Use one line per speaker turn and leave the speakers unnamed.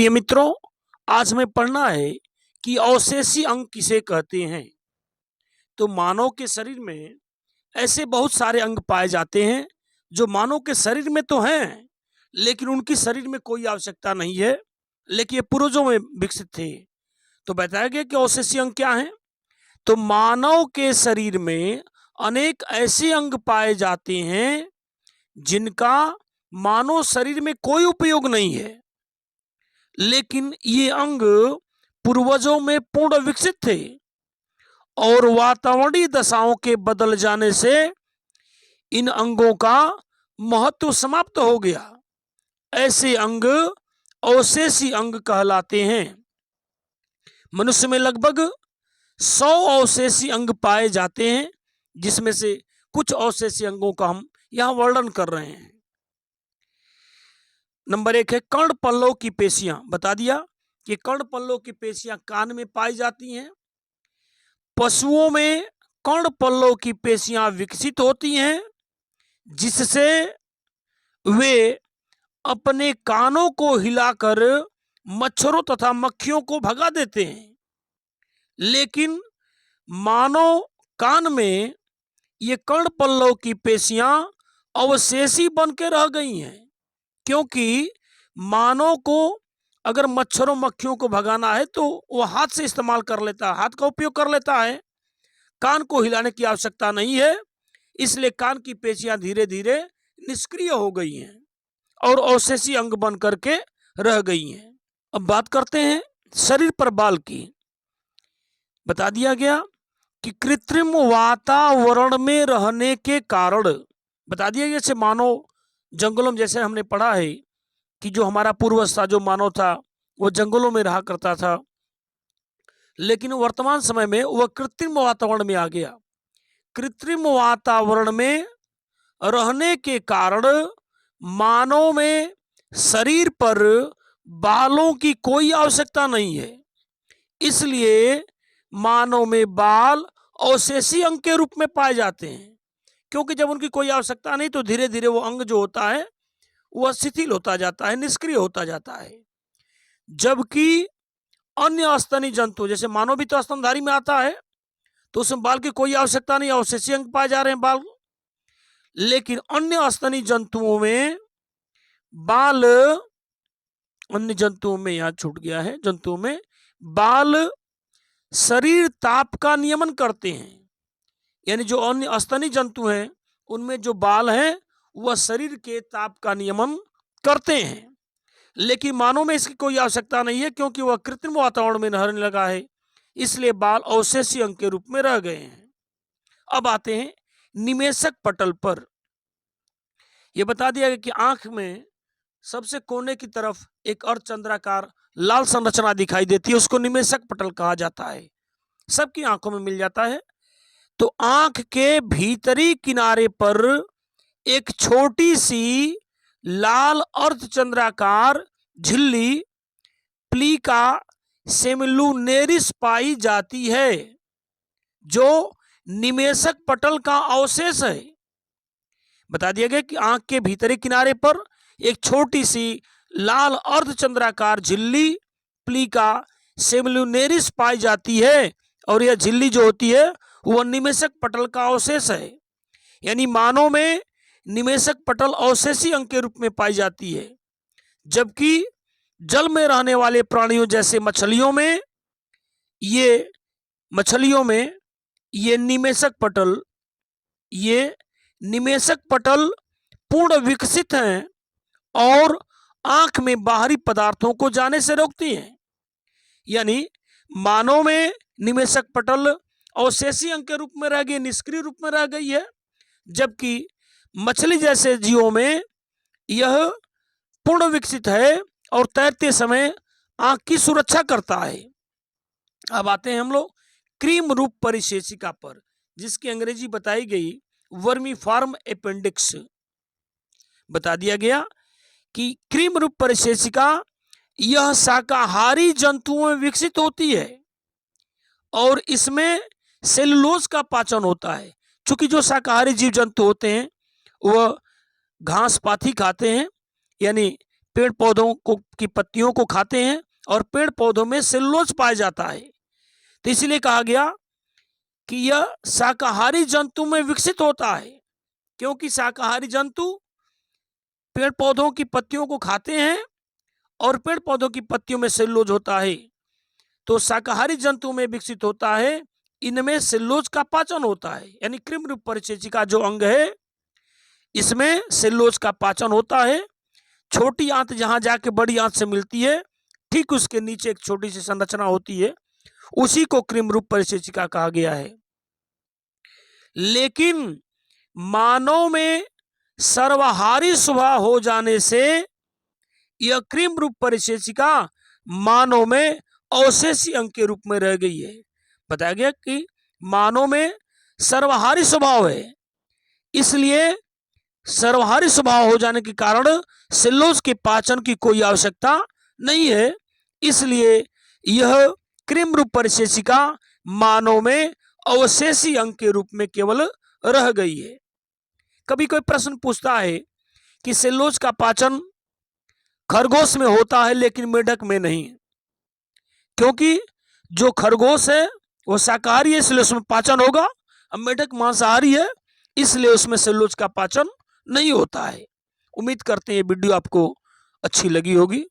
प्रिय मित्रों, आज हमें पढ़ना है कि अवशेषी अंग किसे कहते हैं। तो मानव के शरीर में ऐसे बहुत सारे अंग पाए जाते हैं जो मानव के शरीर में तो हैं, लेकिन उनकी शरीर में कोई आवश्यकता नहीं है, लेकिन ये पूर्वजों में विकसित थे। तो बताया गया कि अवशेषी अंग क्या हैं। तो मानव के शरीर में अनेक ऐसे अंग पाए जाते हैं जिनका मानव शरीर में कोई उपयोग नहीं है, लेकिन ये अंग पूर्वजों में पूर्ण विकसित थे और वातावरणीय दशाओं के बदल जाने से इन अंगों का महत्व समाप्त हो गया। ऐसे अंग अवशेषी अंग कहलाते हैं। मनुष्य में लगभग 100 अवशेषी अंग पाए जाते हैं, जिसमें से कुछ अवशेषी अंगों का हम यहां वर्णन कर रहे हैं। नंबर 1 है कर्ण पल्लव की पेशियां। बता दिया कि कर्ण पल्लव की पेशियां कान में पाई जाती हैं। पशुओं में कर्ण पल्लव की पेशियां विकसित होती हैं, जिससे वे अपने कानों को हिलाकर मच्छरों तथा मक्खियों को भगा देते हैं। लेकिन मानव कान में ये कर्ण पल्लव की पेशियां अवशेषी बन के रह गई हैं, क्योंकि मानव को अगर मच्छरों मक्खियों को भगाना है तो वो हाथ से इस्तेमाल कर लेता है, हाथ का उपयोग कर लेता है। कान को हिलाने की आवश्यकता नहीं है, इसलिए कान की पेशियां धीरे धीरे निष्क्रिय हो गई हैं और अवशेषी अंग बन करके रह गई हैं। अब बात करते हैं शरीर पर बाल की। बता दिया गया कि कृत्रिम वातावरण में रहने के कारण, बता दिया गया जैसे मानव जंगलों में, जैसे हमने पढ़ा है कि जो हमारा पूर्वज था, जो मानव था, वो जंगलों में रहा करता था, लेकिन वर्तमान समय में वह कृत्रिम वातावरण में आ गया। कृत्रिम वातावरण में रहने के कारण मानव में शरीर पर बालों की कोई आवश्यकता नहीं है, इसलिए मानव में बाल अवशेषी अंग के रूप में पाए जाते हैं। क्योंकि जब उनकी कोई आवश्यकता नहीं तो धीरे धीरे वो अंग जो होता है वह शिथिल होता जाता है, निष्क्रिय होता जाता है। जबकि अन्य स्तनी जंतु, जैसे मानव भी तो स्तनधारी में आता है, तो उसमें बाल की कोई आवश्यकता नहीं, अवशेषी अंग पाए जा रहे हैं बाल। लेकिन अन्य स्तनी जंतुओं में बाल, अन्य जंतुओं में, यहां छूट गया है, जंतुओं में बाल शरीर ताप का नियमन करते हैं। यानी जो अन्य स्तनी जंतु हैं उनमें जो बाल हैं वह शरीर के ताप का नियमन करते हैं, लेकिन मानव में इसकी कोई आवश्यकता नहीं है, क्योंकि वह कृत्रिम वातावरण में रहने लगा है, इसलिए बाल अवशेषी अंग के रूप में रह गए हैं। अब आते हैं निमेषक पटल पर। यह बता दिया गया कि आंख में सबसे कोने की तरफ एक अर्धचंद्राकार लाल संरचना दिखाई देती है, उसको निमेषक पटल कहा जाता है। सबकी आंखों में मिल जाता है। तो आंख के भीतरी किनारे पर एक छोटी सी लाल अर्धचंद्राकार झिल्ली प्लीका सेमिलुनेरिस पाई जाती है, जो निमेषक पटल का अवशेष है। बता दिया गया कि आंख के भीतरी किनारे पर एक छोटी सी लाल अर्धचंद्राकार झिल्ली प्लीका सेमिलुनेरिस पाई जाती है, और यह झिल्ली जो होती है वह निमेषक पटल का अवशेष है। यानी मानव में निमेषक पटल अवशेषी अंग के रूप में पाई जाती है, जबकि जल में रहने वाले प्राणियों जैसे मछलियों में ये निमेषक पटल पूर्ण विकसित हैं और आंख में बाहरी पदार्थों को जाने से रोकती हैं। यानी मानव में निमेषक पटल अवशेषी अंग के रूप में रह गई, निष्क्रिय रूप में रह गई है, जबकि मछली जैसे जीवों में यह पूर्ण विकसित है और तैरते समय आंख की सुरक्षा करता है। अब आते हैं हम लोग क्रीम रूप परिशेषिका पर, जिसकी अंग्रेजी बताई गई वर्मीफॉर्म अपेंडिक्स। बता दिया गया कि क्रीम रूप परिशेषिका यह शाकाहारी जंतुओं में विकसित होती है और इसमें सेलुलोज का पाचन होता है। चूंकि जो शाकाहारी जीव जंतु होते हैं वह घास पाती खाते हैं, यानी पेड़ पौधों को की पत्तियों को खाते हैं और पेड़ पौधों में सेलुलोज पाया जाता है। तो इसलिए कहा गया कि यह शाकाहारी जंतु में विकसित होता है, क्योंकि शाकाहारी जंतु पेड़ पौधों की पत्तियों को खाते हैं और पेड़ पौधों की पत्तियों में सेलुलोज होता है। तो शाकाहारी जंतु में विकसित होता है, इनमें सेलुलोज का पाचन होता है, यानी कृमि रूप परिचेचिका जो अंग है इसमें सेलुलोज का पाचन होता है। छोटी आंत जहां जाके बड़ी आंत से मिलती है, ठीक उसके नीचे एक छोटी सी संरचना होती है, उसी को कृमि रूप परिचेचिका कहा गया है। लेकिन मानव में सर्वाहारी स्वभाव हो जाने से यह कृमि रूप परिचेचिका मानव में अवशेषी अंग के रूप में रह गई है। बताया गया कि मानव में सर्वाहारी स्वभाव है, इसलिए सर्वाहारी स्वभाव हो जाने के कारण सेलुलोज के पाचन की कोई आवश्यकता नहीं है, इसलिए यह कृमि रूप परिचेचिका मानव में अवशेषी अंग के रूप में केवल रह गई है। कभी कोई प्रश्न पूछता है कि सेलुलोज का पाचन खरगोश में होता है लेकिन मेढक में नहीं, क्योंकि जो खरगोश है वो शाकाहारी है इसलिए उसमें पाचन होगा, अब मेढक मांसाहारी है इसलिए उसमें सेलुलोज का पाचन नहीं होता है। उम्मीद करते हैं ये वीडियो आपको अच्छी लगी होगी।